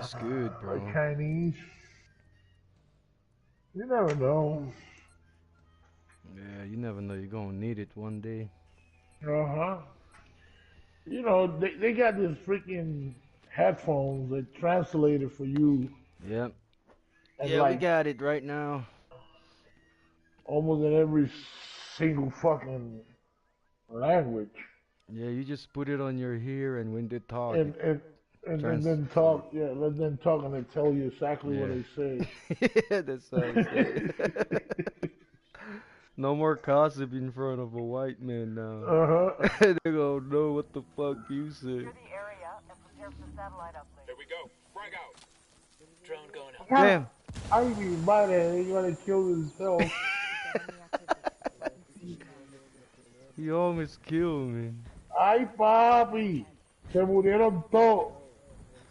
That's good, Like bro. Chinese. You never know. Yeah, you never know. You're gonna need it one day. Uh-huh. You know, they got this freaking headphones that translate it for you Yep. and Yeah, we like got it right now. almost in every single fucking language. Yeah, you just put it on your ear, and when they talk, it And and then translate. talk, yeah, let them talk and they tell you exactly what Yeah. they say. Yeah, that's how I say it. No more gossip in front of a white man now. Uh-huh. They gonna know what the fuck you said. Secure the area and prepare for satellite uplink. Here we go. Frag out. Drone going up. Yeah, Damn. I mean, by that, he gonna kill himself. He almost killed me. Ay, papi, se murieron todos,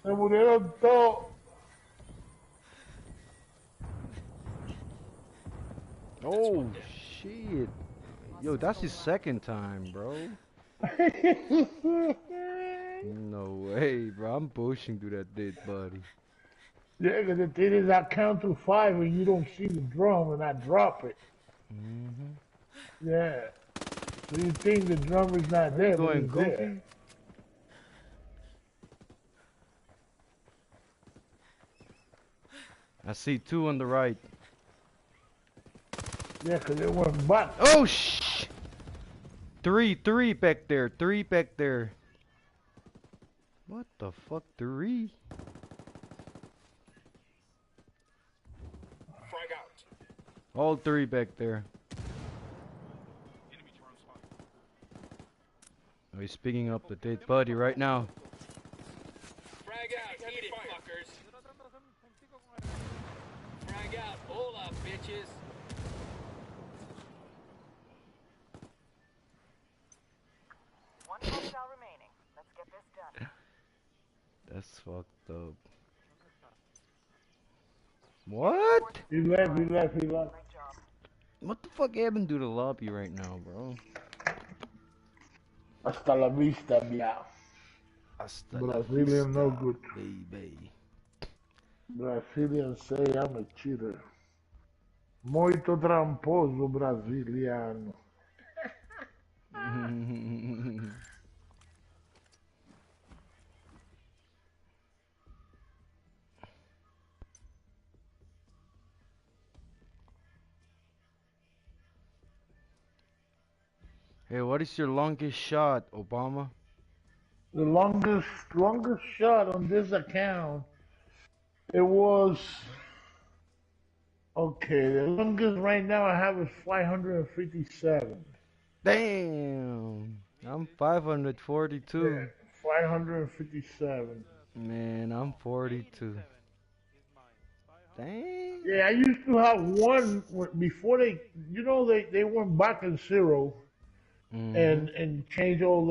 se murieron todos. That's one Oh down. shit. Yo, that's his second time, bro. No way, bro. I'm pushing to that dead body. Yeah, because the thing is, I count to 5 and you don't see the drum and I drop it. Hmm. Yeah. So you think the drum is not Are you there, but going it's there. goofy? I see two on the right. Yeah, because it went back. Oh shh! Three back there. Three back there. What the fuck? Three? Frag out. All three back there. Enemy drone spotted. Oh, he's picking up the dead body right now. Frag out. Eat it, fuckers. Frag out. Hold up, bitches. One hostile remaining. Let's get this done. That's fucked up. What? He left, he left, he left. Great job. What the fuck happened to the lobby right now, bro? Hasta la vista, yeah. Hasta la Brazilian no vista, good. baby. Brazilian say I'm a cheater. Muito tramposo brasiliano. Hey, what is your longest shot, Obama? The longest shot on this account, it was okay. The longest right now I have is 557. Damn, I'm Yeah, 542. 557. Man, I'm 42. Dang. Yeah, I used to have one before they went back in zero Mm-hmm. and changed all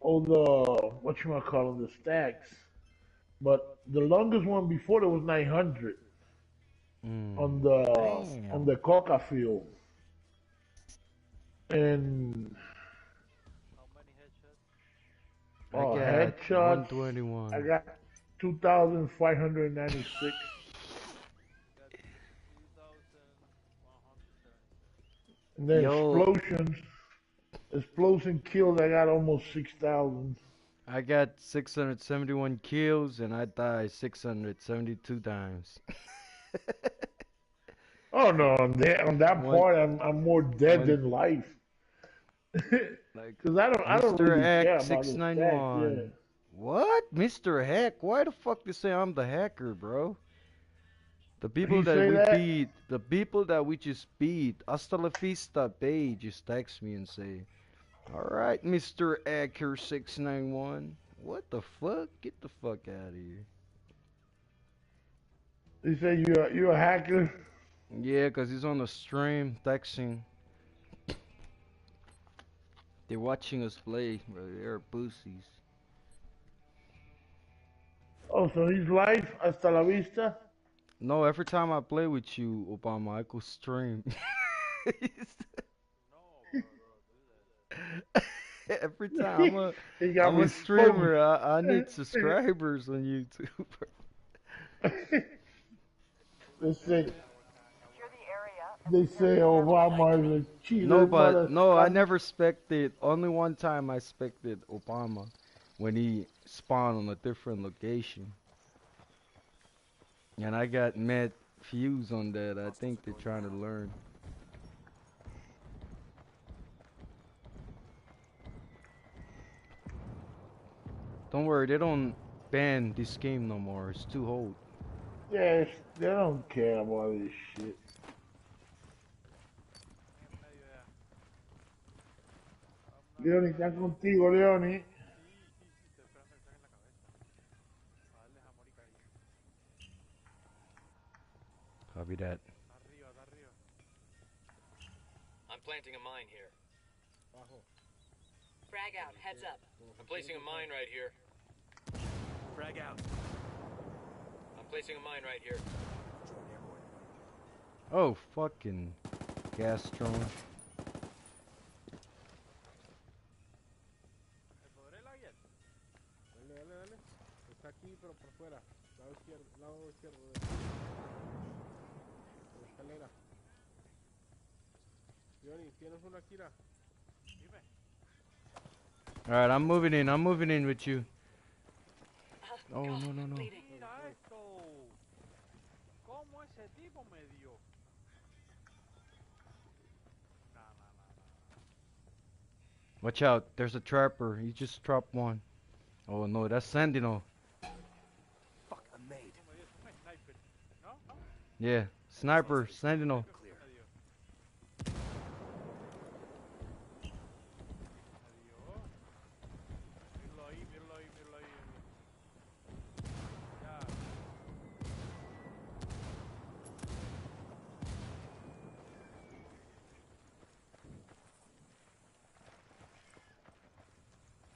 the what you want to call them, the stacks. But the longest one before it was 900 Mm. on the Damn. coca field. And I got headshots, I 121. got 2,596. And then Yo, explosion kills, I got almost 6,000. I got 671 kills and I died 672 times. Oh no, on that One, part, I'm more dead one, than life. like Cause I don't Mr. really care Hack about the stacks. Yeah, 691. What? Mr. Hack? Why the fuck they say I'm the hacker, bro? he say that. The people that we just beat, hasta la vista, Bay just text me and say, alright, Mr. Hacker 691. What the fuck? Get the fuck out of here. He say you're a hacker. Yeah, 'cause he's on the stream texting. They're watching us play, bro. They're pussies. Oh, so he's live hasta la vista. No, every time I play with you, Obama, I go stream. Every time He got I'm me a streamer, exposed. I need subscribers on YouTube. They say Secure the area and they prepare say to handle Obama is a No, cheater, but no, I motherfucker. never spected. Only one time I spected Obama when he spawned on a different location, and I got mad views on that. I think they're trying to learn. Don't worry, they don't ban this game no more. It's too old. Yes, they don't care about this shit. Leoni, están contigo, Leoni. Copy that. I'm planting a mine here. Frag out. Heads up. I'm placing a mine right here. Frag out. I'm placing a mine right here. Oh, fucking gas drone. Dale. Está aquí, pero por fuera. Lado izquierdo de la escalera. Johnny, ¿tienes una Kira? Dime. Alright, I'm moving in. I'm moving in with you. Oh, no. Mira esto. ¿Cómo ese tipo me dio? Watch out. There's a trapper. He just dropped one. Oh, no. That's Sentinel. Fuck, I'm made. Yeah. Sniper. Sentinel.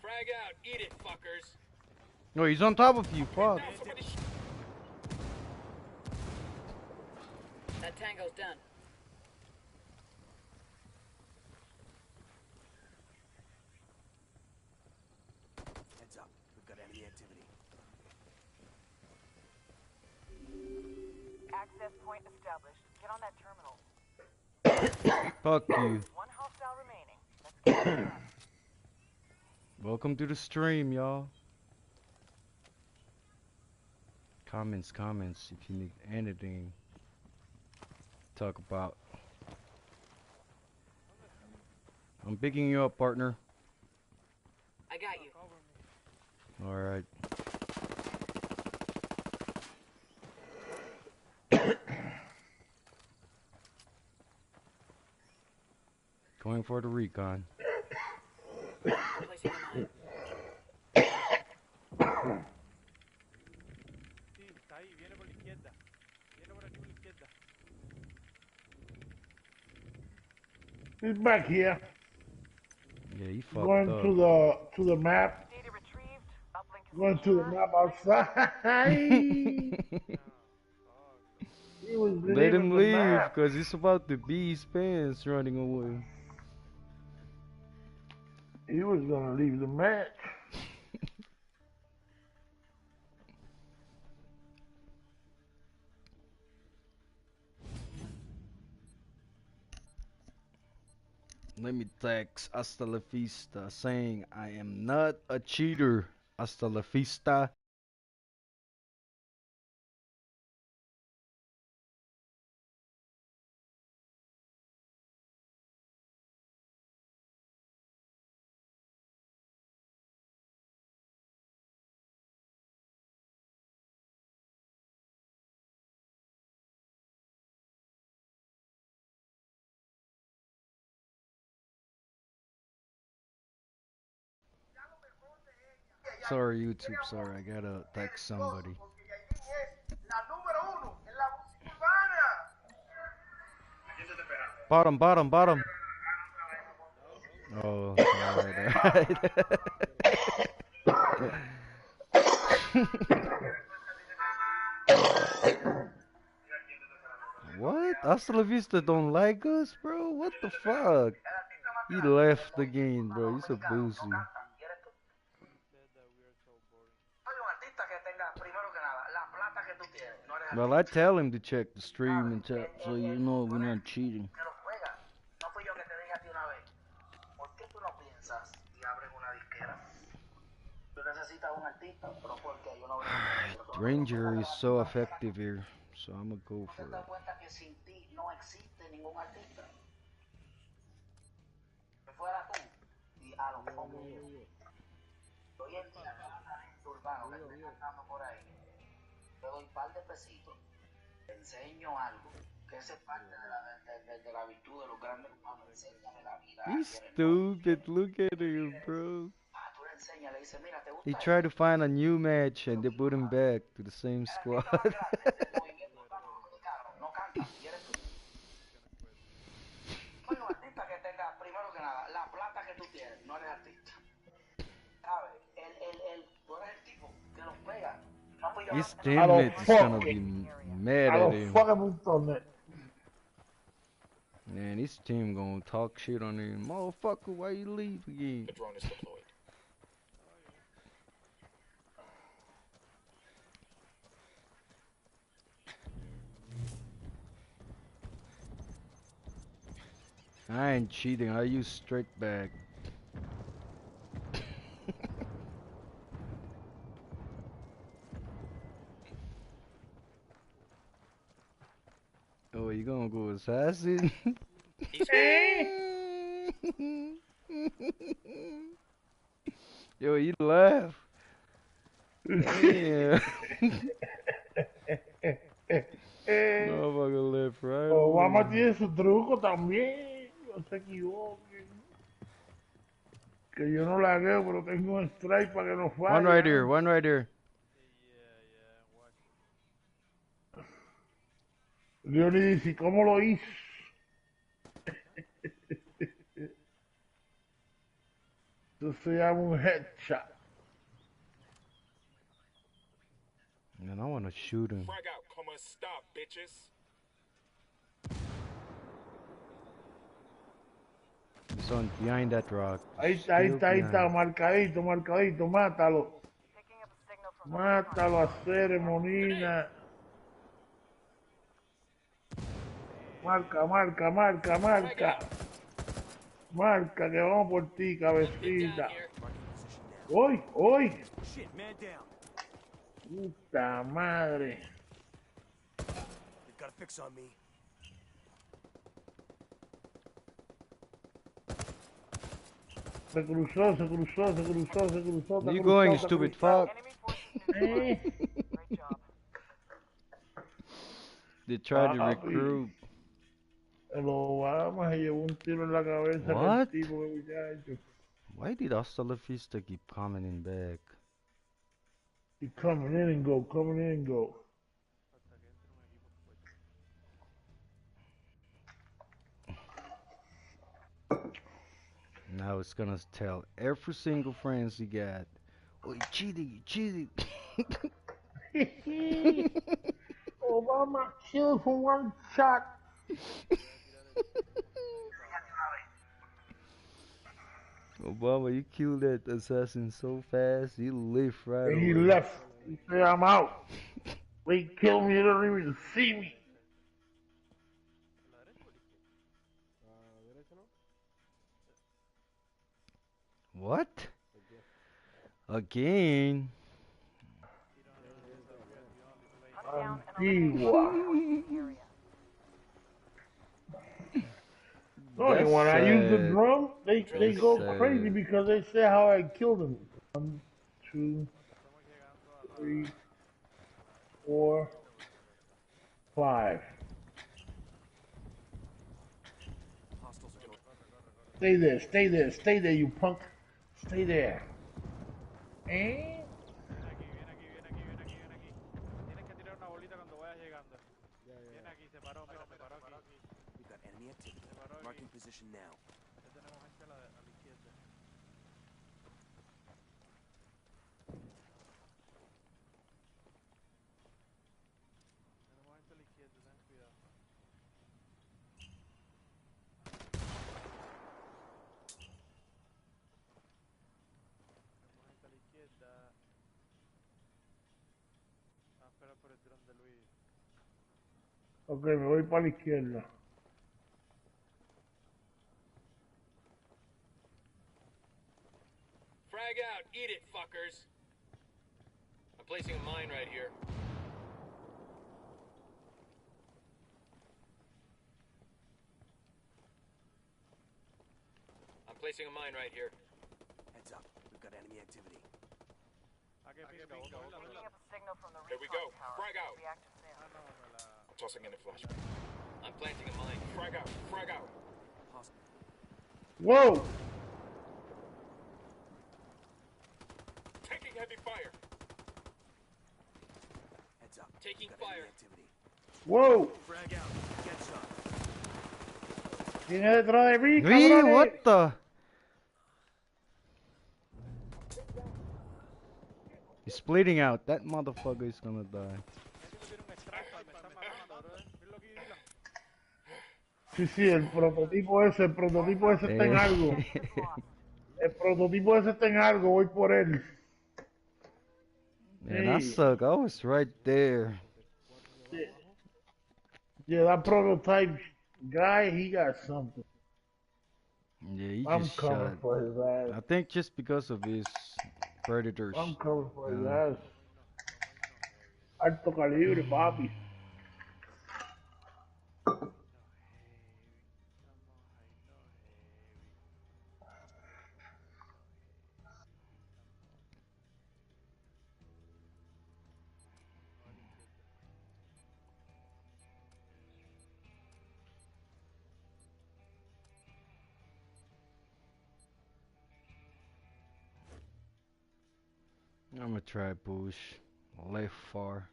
Frag out. Eat it, fuckers. No, he's on top of you. Fuck. That tango's done. Heads up. We've got enemy activity. Access point established. Get on that terminal. Fuck you. One hostile remaining. Let's get it done. Welcome to the stream, y'all. Comments if you need anything to talk about. I'm picking you up, partner. I got you. Alright. Going for the recon. Placing a mine. Sí, está ahí. Viene por la izquierda. Viene por aquí por la izquierda. He's back here. Yeah, he fucked Going up. to the map. Data retrieved. Uplink is Going to the map outside. He was Let leaving him the leave, map. cause he's about to be his pants running away. He was gonna leave the match. Let me text hasta la vista saying I am not a cheater. Hasta la vista. Sorry, YouTube. Sorry, I gotta text somebody. Bottom. Oh, alright. What? Hasta la vista don't like us, bro? What the fuck? He left the game, bro. He's a boozy. Said that we are so boring. Well, I tell him to check the stream and tell, so you know we're not cheating. Ranger is so effective here, so I'm gonna go for it. He's stupid. Look at him, bro. He tried to find a new match and they put him back to the same squad. His I don't teammate is gonna fuck be it. mad I at don't him. fuck with on that. Man, his team gonna talk shit on him. Motherfucker, why you leave again? The drone is deployed. I ain't cheating. I use straight back. Oh, you gonna go assassin? Yo, you laugh. Yeah. Motherfucker left right Obama away. tiene su truco también. No se equivoquen. Que yo no la veo, pero tengo un strike para que no falle. One right here, one right here. Leonidas, ¿y cómo lo hizo? Eso se llama un headshot. Man, I wanna shoot him. Frag out, comma, stop, bitches. He's on behind that rock. Ahí está, Still behind. marcadito, marcadito, mátalo. Picking up a signal from the Mátalo a Ceremonina. Marca, marca, marca, marca. Marca, que vamos por ti, cabecita. ¡Hoy! ¡Hoy! Shit, man down. ¡Puta madre! They've got a fix on me. Se cruzó, se cruzó, se cruzó, se cruzó. Where you going, you stupid fuck? enemy forces neutralized. Great job. They tried to Papi. recruit. El Obama se llevó un tiro en la cabeza What? del tipo, muchacho. Why did Hasta La Vista keep coming in back? Y coming in and go, coming in and go. Now it's gonna tell every single friends he got. Oh, you cheated, you cheated. Obama killed from one shot. Obama, you killed that assassin so fast, he left right And he away. left. He said, I'm out. They kill me, they don't even see me. What? Again? Hunt down and eliminate Antigua. forces in the area. No, and when I use the sad. drum, they go sad. crazy because they say how I killed them. 1, 2, 3, 4, 5. Hostiles are gonna. Stay there, stay there, stay there, you punk. Stay there. Eh? Viene aquí, viene aquí, viene aquí, viene aquí, viene aquí. Tienes que tirar una bolita cuando vayas llegando. Viene aquí, se paró, mira, se paró aquí. We've got enemy activity. Se paró aquí. Marking position now. Ya tenemos gente a la izquierda. Tenemos gente a la izquierda, ten cuidado. dron de Luis. Ok, me voy para la izquierda. Frag out. Eat it, fuckers. I'm placing a mine right here. I'm placing a mine right here. Heads up. We've got enemy activity. ¿A qué pinga? ¿Vos sabés la Picking verdad? up a signal from the Here we recon go. tower. Frag out. It'll be active soon. Ah, no, me la... Tossing in a flashbang. I'm planting a mine. Frag out. Frag out. Hostile. ¡Wow! Taking heavy fire. Heads up. Taking We've got fire. enemy activity. ¡Wow! Frag out. Get shot. Viene detrás de mí, Wee, cabrones. what the? He's bleeding out. That motherfucker is gonna die. Este tiene un extracto, me están matando, bro. Míralo aquí, míralo. Sí, sí, el prototipo ese está en algo. El prototipo ese está en algo, voy por él. Man, I Sí. suck. I was right there. Yeah, that prototype guy, he got something. Yeah, he I'm just coming shot. for his ass. I think just because of his predators. I'm coming for his Yeah. ass. Alto calibre, papi. I'm gonna try bush. Left far.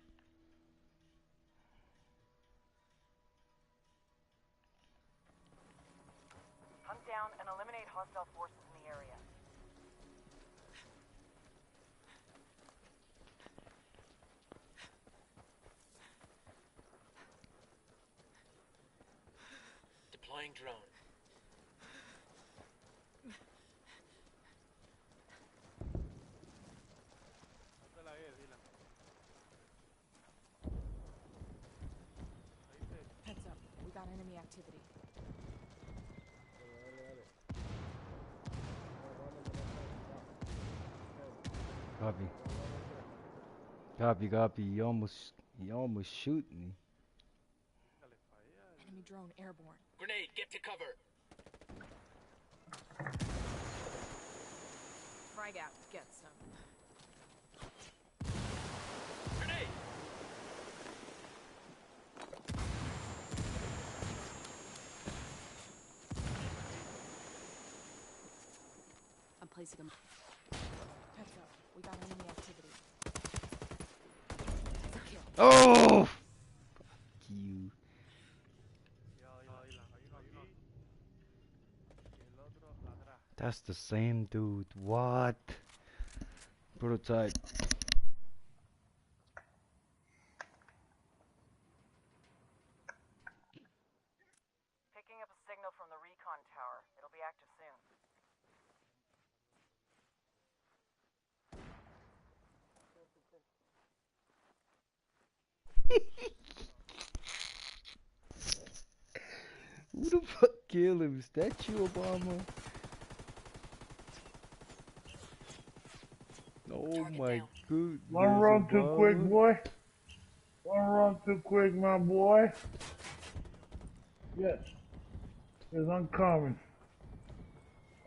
Hunt down and eliminate hostile forces in the area. Deploying drone. ¿Dónde la ves, Dylan? Heads up. We got enemy activity. Copy. Copy, copy. He almost shoot me. Dale, pa' allá. Enemy drone airborne. Grenade. Get to cover. Frag out. Get some. Grenade. I'm placing them. Heads up. We got enemy activity. That's a kill. Oh! Fuck you. Cuidado, Dylan. Hay uno aquí. Y el otro atrás. That's the same dude. What? Prototype. Picking up a signal from the recon tower. It'll be active soon. Who the fuck killed him? Is that you, Obama? Oh my goodness. One run too quick, Obama. boy. One run too quick, my boy. Yes. Yes, I'm coming.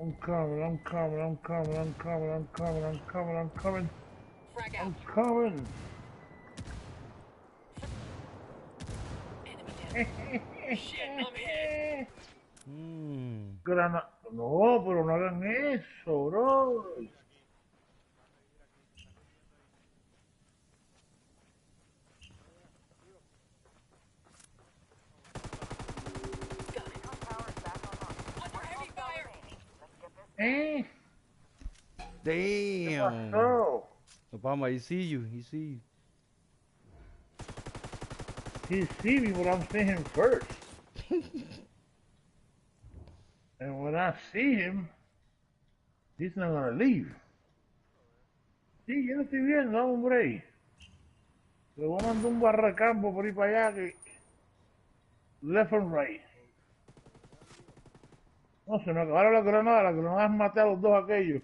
I'm coming, I'm coming, I'm coming, I'm coming, I'm coming, I'm coming, I'm coming. Frag out. I'm coming. Shit, I'm hit. No, pero no hagan eso, bro. Recon tower is back online. Under heavy fire. Let's get this Damn. No. Obama, he see you. He see you. He see me, but I'm seeing him first. And when I see him, he's not gonna leave. Sí, yo lo estoy viendo, hombre. Le voy a mandar un barracampo por ahí para allá que... Left and right. No, se me acabaron las granadas maté a los dos aquellos.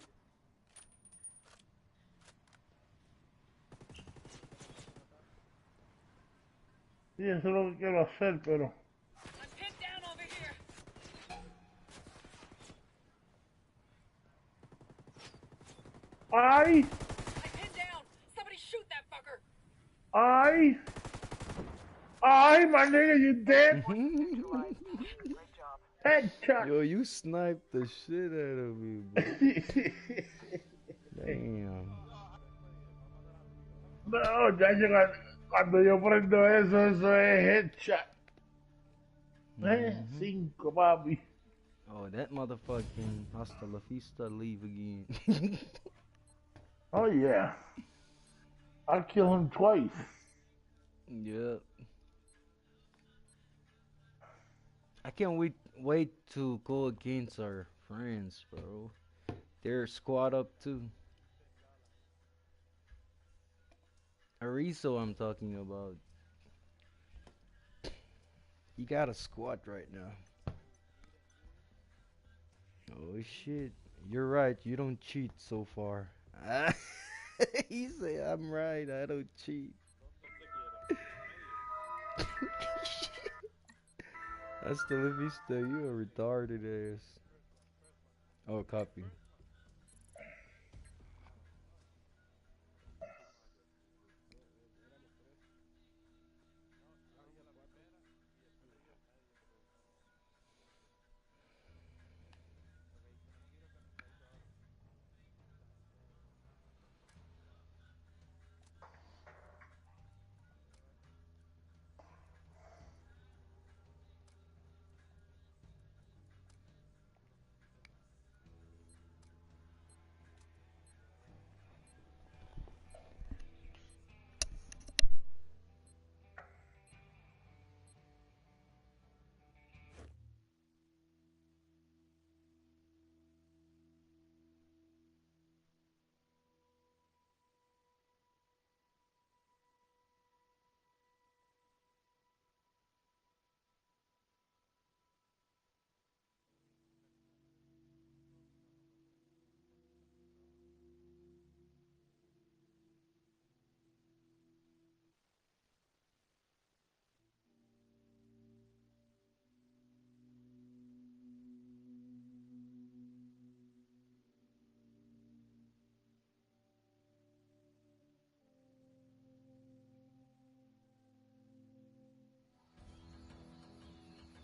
Sí, eso es lo que quiero hacer, pero... I'm pinned down over here. ¡Ay! I'm pinned down. Somebody shoot that fucker. ¡Ay! ¡Ay, my nigga, you dead? Great job. Headshot! Yo, you sniped the shit out of me, bro. Damn. No, ya cuando yo prendo eso es headshot. Cinco, papi. Oh, that motherfucking hasta la vista leave again. Oh, yeah. I'll kill him twice. Yep. I can't wait to go against our friends, bro. They're squad up too. Arizo, I'm talking about. He got a squad right now. Oh shit. You're right, you don't cheat so far. He said, I'm right, I don't cheat. Hasta la vista, you a retarded ass. Oh, copy.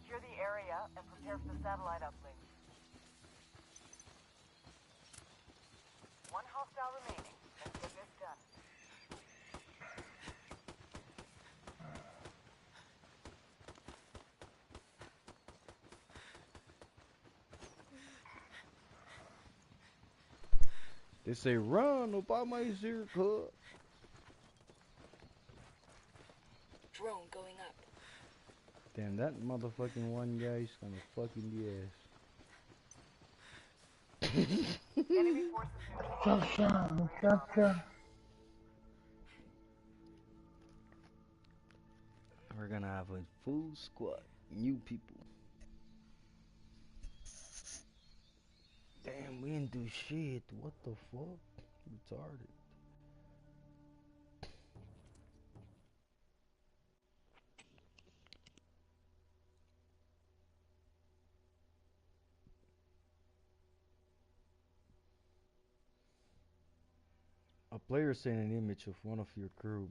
Secure the area and prepare for the satellite uplink. One hostile remaining. Let's get this done. They say, run, Obama is here, cuz. Drone going up. Damn, that motherfucking one guy's gonna fucking the ass. Enemy forces Muchacha, muchacha. We're gonna have a full squad. New people. Damn, we didn't do shit. What the fuck? Retarded. A player sent an image of one of your crew.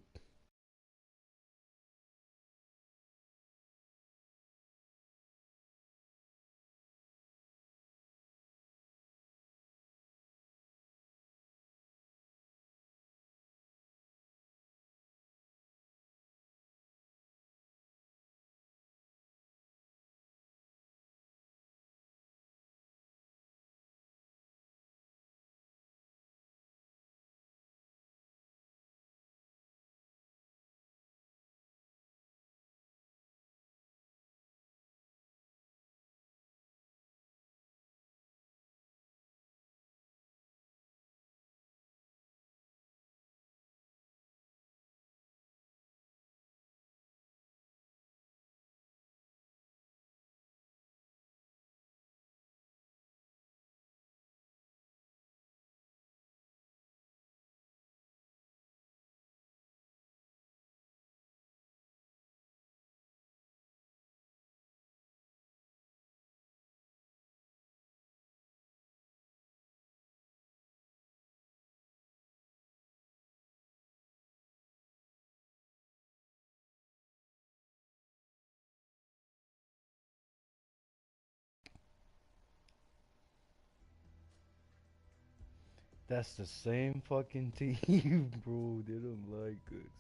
That's the same fucking team, bro. They don't like us.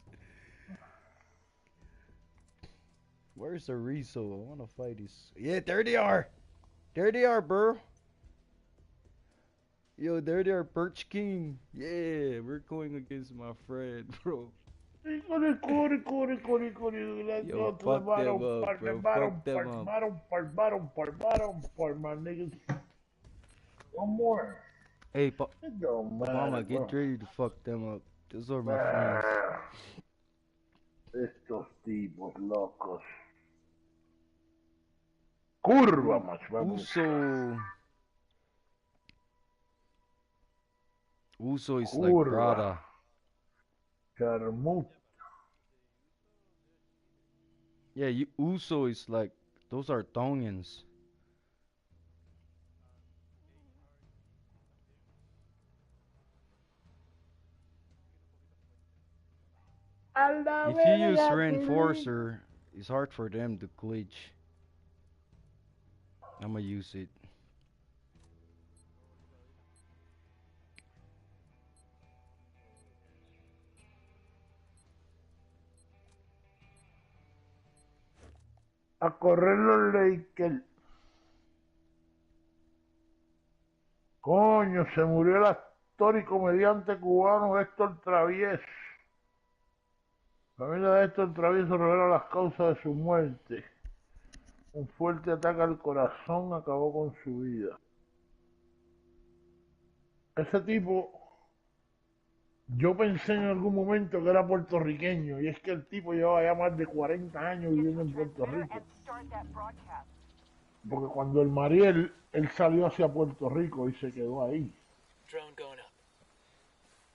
Where's the Riso? I wanna fight these. Yeah, there they are. There they are, bro. Yo, there they are, Perch King. Yeah, we're going against my friend, bro. Corre. Let's Yo, go to the fuck them bottom up, part, bro. Fuck them up. bottom part, my niggas. One more. Hey, It don't matter, Obama, get bro. ready to fuck them up. Those are my friends. Ah, estos tipos locos. Curva, macho, vamos. Uso is like Curva. brother. Charmut. Yeah, Uso is like, those are Tongans. A la If you use verga, Reinforcer, it's hard for them to glitch. I'ma use it. a correr los Lakers. Coño, se murió el actor y comediante cubano Héctor Travieso. La familia de Héctor Travieso revela las causas de su muerte. Un fuerte ataque al corazón acabó con su vida. Ese tipo, yo pensé en algún momento que era puertorriqueño, y es que el tipo llevaba ya más de 40 años viviendo en Puerto Rico. Porque cuando el Mariel, él salió hacia Puerto Rico y se quedó ahí. Drone going up.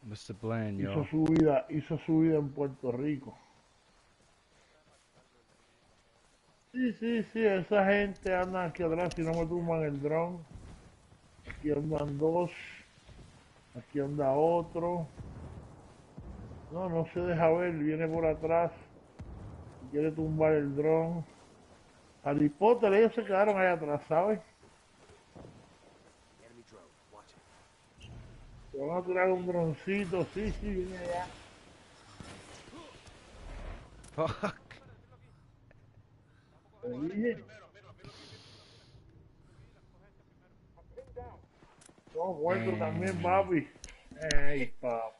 What's the plan, Hizo yo? hizo su vida en Puerto Rico. Sí, esa gente anda aquí atrás si no me tumban el dron. Aquí andan dos. Aquí anda otro. No se deja ver, viene por atrás. Quiere tumbar el dron. Harry Potter, ellos se quedaron ahí atrás, ¿sabes? Enemy drone. Watch it. Se van a tirar un droncito, sí, viene allá. Fuck. Te dije. No, muerto también, papi. Ey, papá.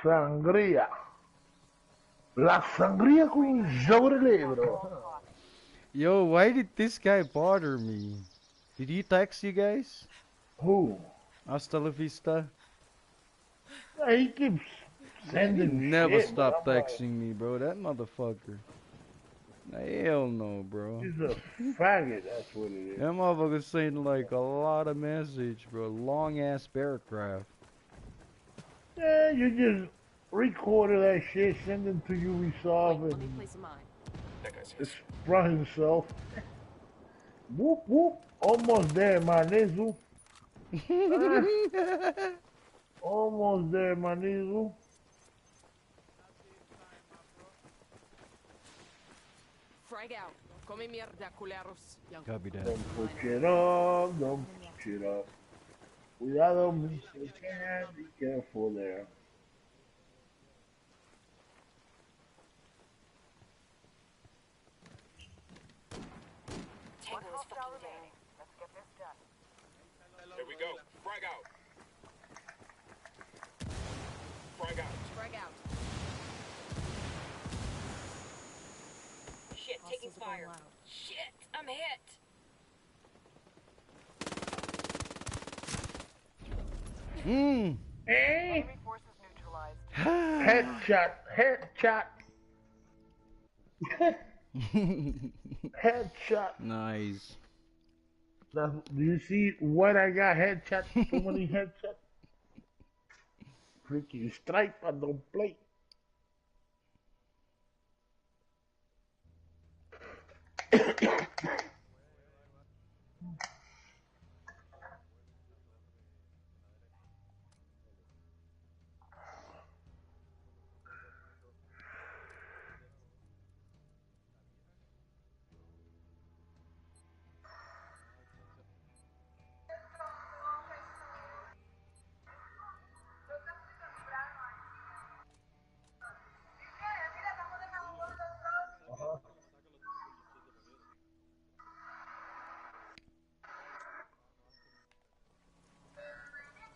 Sangría. La sangría con sobre bro. Yo, why did this guy bother me? Did he text you guys? Who? Hasta la vista? He keeps He sending never shit, stopped bro. texting me, bro. That motherfucker. Hell no, bro. He's a faggot, that's what it is. That motherfucker sending like a lot of message, bro. Long ass paragraph. Yeah, you just recorded that shit, send it to Ubisoft, Wait, let me and place a mine. That guy's his. express himself. Whoop. Almost there, Manizu. Almost there, Manizu. Frag out. Come mierda, culeros. Young Copy that. Don't push it up, don't push it up. Cuidado, Mr. Can. Be careful there. One hostile remaining. Let's get this done. Here we go. Frag out. Frag out. Frag out. Shit, taking Hostiles are going fire. loud. Shit, I'm hit. Eh? Enemy forces neutralized. Headshot. Headshot. Nice. Do you see what I got? Headshot. So many headshots. Freaking strike, but don't play.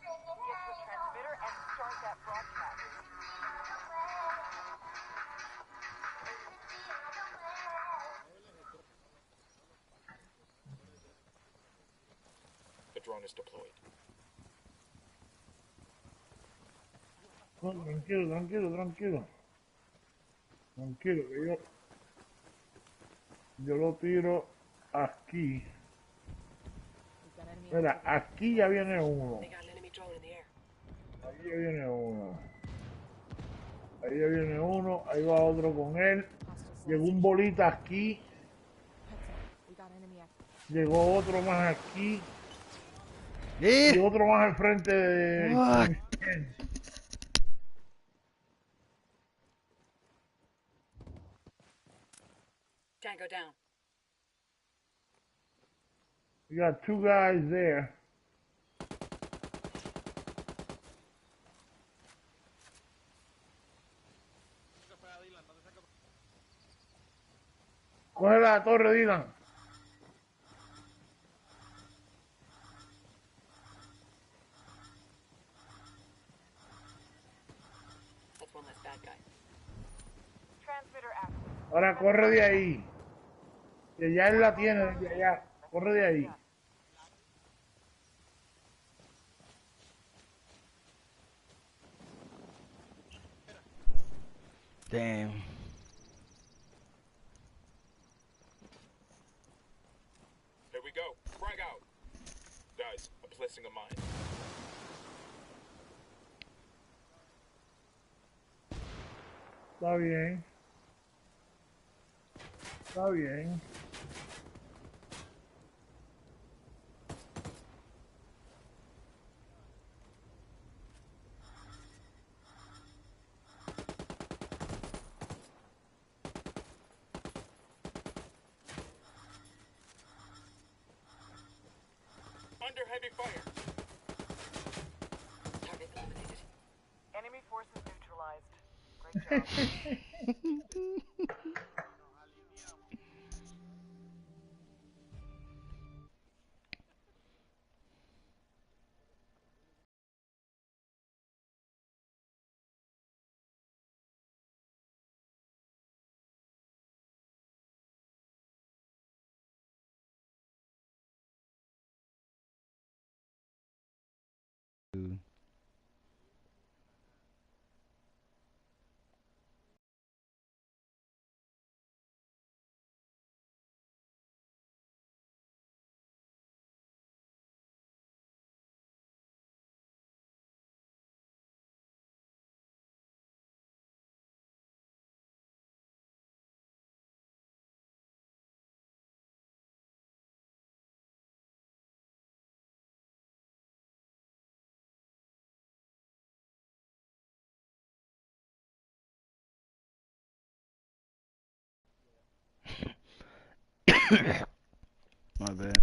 Get to the transmitter and start that broadcast. The drone is deployed. No, tranquilo, tranquilo, tranquilo. Tranquilo, que yo lo tiro aquí. We've got enemy Mira, activity. aquí ya viene uno. They got an enemy drone in the air. Ahí ya viene uno. Ahí ya viene uno. Ahí va otro con él. Hostiles Llegó lost. un bolita aquí. Heads up. We got enemy activity. Llegó otro más aquí. Y Eh. otro más al frente de... What? Tango down. We got two guys there. Coge la torre, Dylan. That's one less bad guy. Transmitter active. Ahora corre de ahí. Que ya él la tiene desde allá. Corre de ahí. Damn. Here we go. Frag out. Guys, I'm placing a mine. Está bien. Está bien. Under heavy fire. Target eliminated. Enemy forces neutralized. Great job. My bad.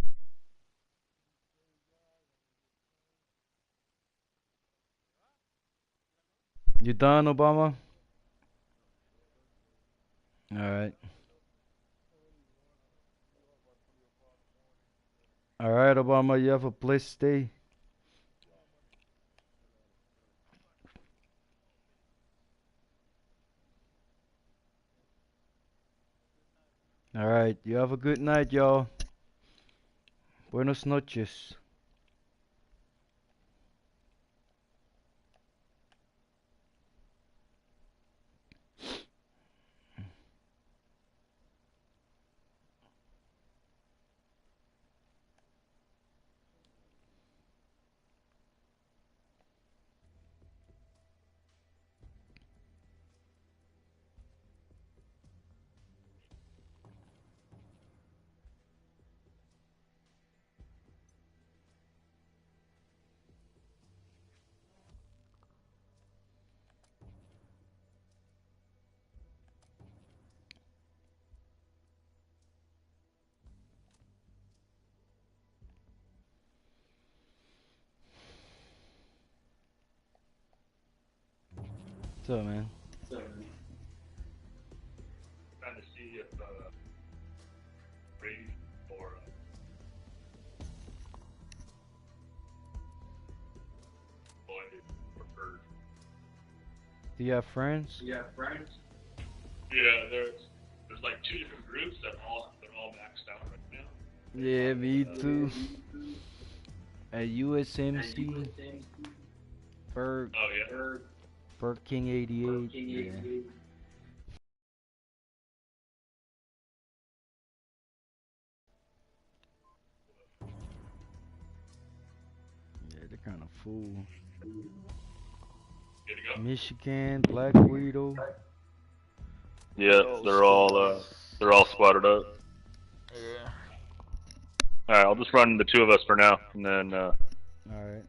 You done, Obama? Alright. Alright, Obama, you have a place to stay? Alright, you have a good night, y'all. Buenos noches. What's up, man? Trying to see if Brady or Boyd preferred. Do you have friends? Yeah, there's like 2 different groups that they're all maxed out right now. Yeah, me too. At USMC, Berg, Oh yeah. Berg King 88. Yeah. Yeah, they're kind of full. Good to go. Michigan, Black Widow. Yeah, they're all squatted up. Yeah. All right, I'll just run the 2 of us for now, and then Alright.